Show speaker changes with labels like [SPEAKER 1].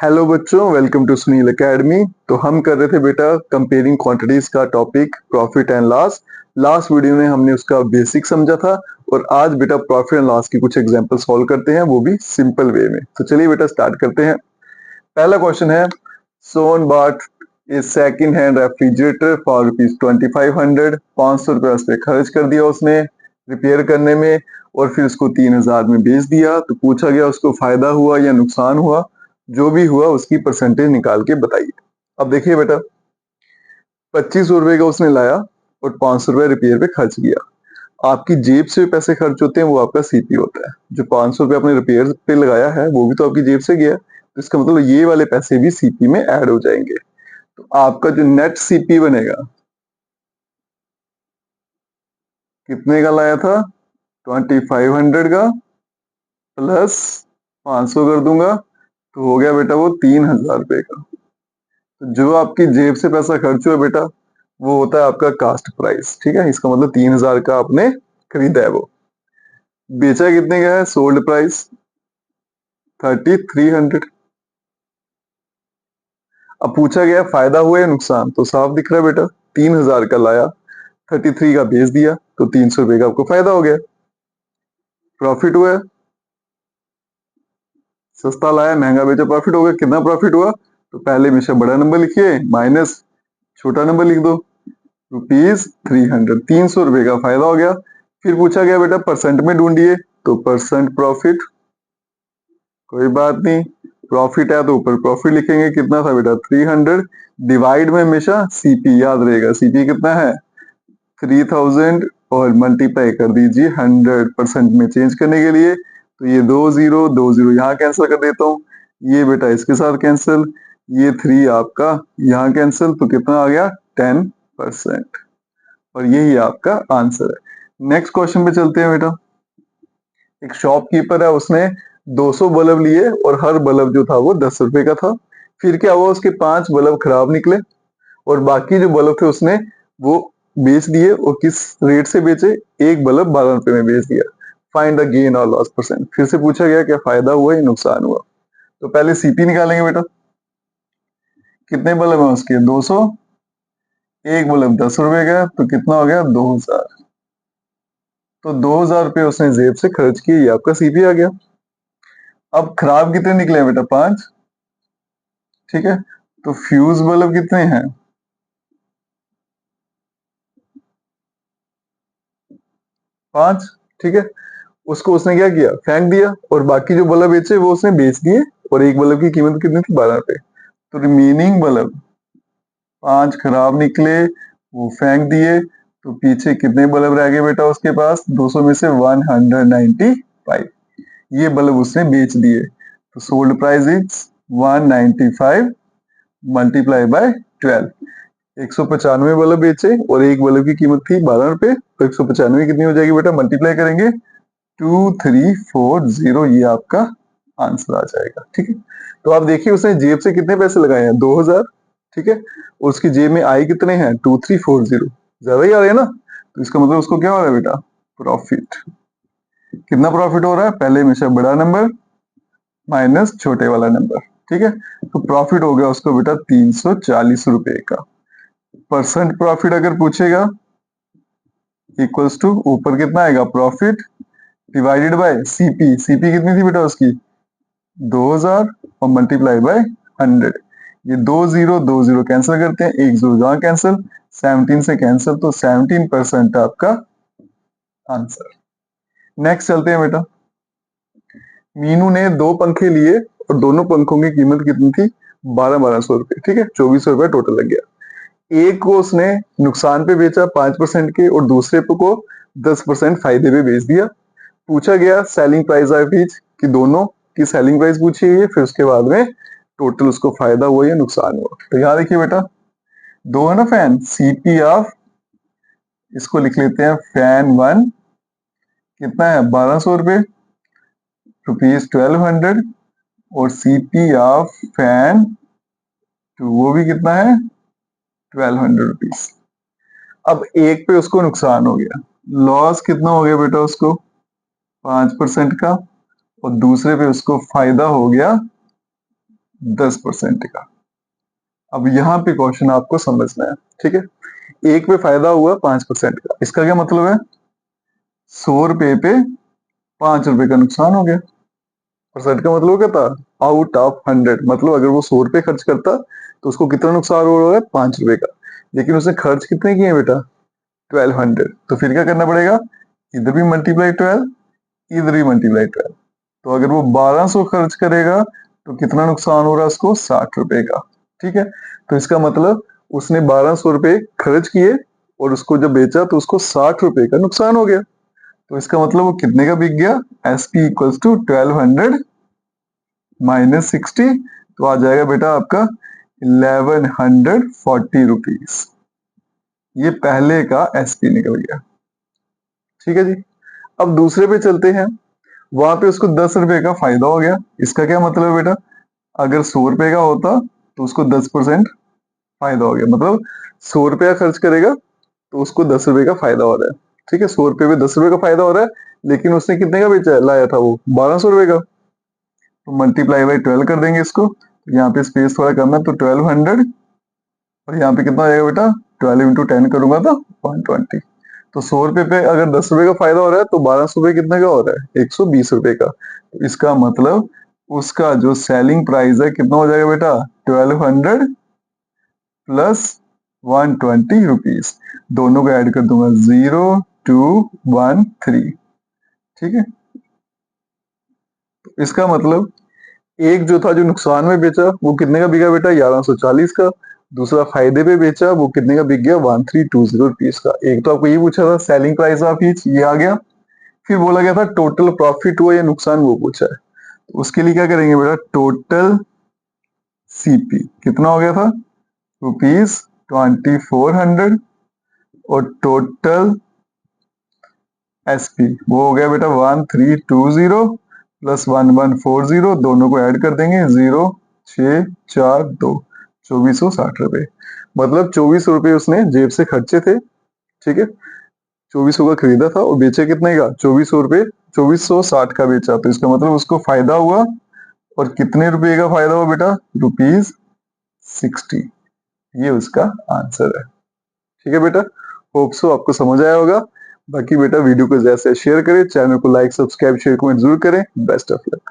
[SPEAKER 1] Hello बच्चों, welcome to Sunil academy. तो हम कर रहे थे बेटा कंपेयरिंग क्वांटिटीज का topic profit and loss. Last video में हमने उसका बेसिक समझा था और आज बेटा प्रॉफिट एंड लॉस की कुछ एग्जांपल सॉल्व करते हैं, वो भी सिंपल वे में। तो चलिए बेटा स्टार्ट करते हैं। पहला क्वेश्चन है, सोन bought a second hand refrigerator for ₹2500। 500 रुपया उस पर खर्च कर दिया उसने रिपेयर करने में और फिर उसको 3000 में बेच दिया। तो पूछा गया उसको फायदा हुआ या नुकसान हुआ। जो भी हुआ उसकी परसेंटेज निकाल के बताइए। अब देखिए बेटा, 2500 रुपए का उसने लाया और 500 रुपए रिपेयर पे खर्च किया। आपकी जेब से पैसे खर्च होते हैं, वो आपका सीपी होता है। जो 500 रुपए आपने रिपेयर पे लगाया है वो भी तो आपकी जेब से गया। तो इसका मतलब ये वाले पैसे भी सीपी में ऐड हो जाएंगे। तो आपका जो नेट सीपी बनेगा, कितने का लाया था? 2500 का प्लस 500 कर दूंगा तो हो गया बेटा वो 3000 रुपए का। तो जो आपकी जेब से पैसा खर्च हुआ बेटा, वो होता है आपका कास्ट प्राइस। ठीक है, इसका मतलब 3000 का आपने खरीदा है। वो बेचा कितने का है? Sold price 3300। अब पूछा गया फायदा हुआ या नुकसान, तो साफ दिख रहा है बेटा, 3000 का लाया, 33 का बेच दिया, तो 300 रुपए का आपको फायदा हो गया, प्रॉफिट हुआ है। सस्ता लाया महंगा बेचा, प्रॉफिट हो गया। कितना प्रॉफिट हुआ? तो पहले हमेशा बड़ा नंबर लिखिए माइनस छोटा नंबर लिख दो, ₹300। 300 रुपए का फायदा हो गया। फिर पूछा गया बेटा परसेंट में ढूंढिए, तो परसेंट प्रॉफिट, कोई बात नहीं, प्रॉफिट है तो ऊपर प्रॉफिट लिखेंगे। कितना था बेटा? 300। डिवाइड में हमेशा सीपी याद रहेगा, सीपी कितना है? 3000 और मल्टीप्लाई कर दीजिए 100% में चेंज करने के लिए। तो ये दो जीरो यहाँ कैंसिल कर देता हूँ, ये बेटा इसके साथ कैंसिल, ये 3 आपका यहाँ कैंसिल, तो कितना आ गया? 10%। और यही आपका आंसर है। नेक्स्ट क्वेश्चन पे चलते हैं बेटा। एक शॉपकीपर है, उसने 200 बल्ब लिए और हर बल्ब जो था वो 10 रुपए का था। फिर क्या हुआ? उसके 5 बल्ब खराब निकले और बाकी जो बल्ब थे उसने वो बेच दिए। और किस रेट से बेचे? एक बल्ब 12 रुपए में बेच दिया। फाइंड द गेन और लॉस परसेंट। फिर से पूछा गया क्या फायदा हुआ या नुकसान हुआ। तो पहले सीपी निकालेंगे बेटा। कितने बल्ब है उसके? 200। एक बल्ब 10 रुपए का, तो कितना हो गया? 2000। तो 2000 रुपये उसने जेब से खर्च किए, ये आपका सीपी आ गया। अब खराब कितने निकले हैं बेटा? 5। ठीक है, तो फ्यूज बल्ब कितने हैं? 5। ठीक है, उसको उसने क्या किया? फेंक दिया। और बाकी जो बल्ब बेचे वो उसने बेच दिए। और एक बल्ब की कीमत कितनी थी? 12 रुपए। तो रिमेनिंग बल्ब 5 खराब निकले, वो फेंक दिए। तो पीछे कितने बल्ब रह गए बेटा उसके पास? 200 में से 195। ये बल्ब उसने बेच दिए। तो sold price is 195 multiply by 12। 195 bulb बेचे और एक बल्ब की कीमत थी 12 रुपए। तो 195 कितनी हो जाएगी बेटा? मल्टीप्लाई करेंगे 2340, ये आपका आंसर आ जाएगा। ठीक है, तो आप देखिए उसने जेब से कितने पैसे लगाए हैं? 2000। ठीक है, और उसकी जेब में आए कितने हैं? 2340, ज्यादा ही आ रहे हैं ना। तो इसका मतलब उसको क्या हो रहा है बेटा? प्रॉफिट। कितना प्रॉफिट हो रहा है? पहले हमेशा बड़ा नंबर माइनस छोटे वाला नंबर। ठीक है, तो प्रॉफिट हो गया उसको बेटा 340 रुपए का। परसेंट प्रॉफिट अगर पूछेगा, इक्वल्स टू ऊपर कितना आएगा? Profit divided by CP. CP कितनी थी बेटा उसकी? 2000 और मल्टीप्लाई बाय 100। ये दो जीरो कैंसिल करते हैं, एक जीरो जहां कैंसिल, 17 से कैंसिल, तो 17% आपका आंसर। नेक्स्ट चलते हैं बेटा। मीनू ने 2 पंखे लिए और दोनों पंखों की कीमत कितनी थी? 1200 रुपए। ठीक है, 2400 रुपए टोटल लग गया। एक को उसने नुकसान पे बेचा 5% के और दूसरे को 10% फायदे पे बेच दिया। पूछा गया सेलिंग प्राइस ऑफ ईच, कि दोनों की सेलिंग प्राइस पूछी गई है, फिर उसके बाद में टोटल उसको फायदा हुआ या नुकसान हुआ। तो यहाँ देखिए बेटा, दो है ना फैन, सीपी ऑफ, इसको लिख लेते हैं फैन 1, कितना है? 1200 रुपए, ₹1200। और सीपी ऑफ फैन 2, वो भी कितना है? ₹1200। अब एक पे उसको नुकसान हो गया, लॉस कितना हो गया बेटा उसको? 5% का। और दूसरे पे उसको फायदा हो गया 10% का। अब यहाँ पे क्वेश्चन आपको समझना है, ठीक है। एक पे फायदा हुआ 5% का, इसका क्या मतलब है? 100 रुपए पे 5 रुपए का नुकसान हो गया। परसेंट का मतलब क्या था? आउट ऑफ 100, मतलब अगर वो 100 रुपए खर्च करता तो उसको कितना नुकसान हो रहा है? 5 रुपए का। लेकिन उसने खर्च कितने किए बेटा? 1200। तो फिर क्या करना पड़ेगा? इधर भी मल्टीप्लाई 12, इधर भी मल्टीप्लाई 12। तो अगर वो 1200 खर्च करेगा तो कितना नुकसान हो रहा है उसको? 60 रुपए का। ठीक है, तो इसका मतलब उसने 1200 रुपए खर्च किए और उसको जब बेचा तो उसको 60 रुपए का नुकसान हो गया। तो इसका मतलब वो कितने का बिक गया? S P equals to 1200 minus 60, तो आ जाएगा बेटा आपका 1140 रुपीज। ये पहले का एस पी निकल गया। ठीक है जी। अब दूसरे पे चलते हैं, वहां पे उसको 10 रुपए का फायदा हो गया। इसका क्या मतलब है बेटा? अगर 100 रुपए का होता तो उसको 10% फायदा हो गया, मतलब 100 रुपया खर्च करेगा तो उसको 10 रुपए का फायदा हो रहा है। ठीक है, 100 रुपए में 10 रुपए का फायदा हो रहा है, लेकिन उसने कितने का बेचा लाया था? वो 1200 रुपए का। तो मल्टीप्लाई बाई 12 कर देंगे इसको, तो यहाँ पे स्पेस थोड़ा कम है तो 1200, और यहाँ पे कितना आएगा बेटा? 12 इंटू 10 करूंगा तो 120। तो 100 रुपए पे अगर 10 रुपए का फायदा हो रहा है तो 1200 रुपए कितने का हो रहा है? 120 रुपए का। तो इसका मतलब उसका जो सेलिंग प्राइस है कितना हो जाएगा बेटा? 1200 प्लस 120 रुपीज। दोनों को ऐड कर दूंगा, 0213। ठीक है, तो इसका मतलब एक जो था जो नुकसान में बेचा वो कितने का बिका बेटा? 1140 का। दूसरा फायदे पे बेचा वो कितने का बिक गया? 1320 का। एक तो आपको ये पूछा था सेलिंग प्राइस ऑफ ईच, ये आ गया। फिर बोला गया था टोटल प्रॉफिट हुआ या नुकसान, वो पूछा है। तो उसके लिए क्या करेंगे बेटा? टोटल सीपी कितना हो गया था? ₹2400। और टोटल एसपी वो हो गया बेटा 1320 प्लस 1140, दोनों को ऐड कर देंगे, 0642, 2460 रुपए। मतलब 2400 रुपए उसने जेब से खर्चे थे। ठीक है, 2400 का खरीदा था और बेचे कितने का? 2400 रुपए, 2460 का बेचा। तो इसका मतलब उसको फायदा हुआ। और कितने रुपए का फायदा हुआ बेटा? ₹60। ये उसका आंसर है। ठीक है बेटा, होप सो आपको समझ आया होगा। बाकी बेटा वीडियो को जैसे शेयर करें, चैनल को लाइक सब्सक्राइब शेयर कमेंट जरूर करें। Best of luck.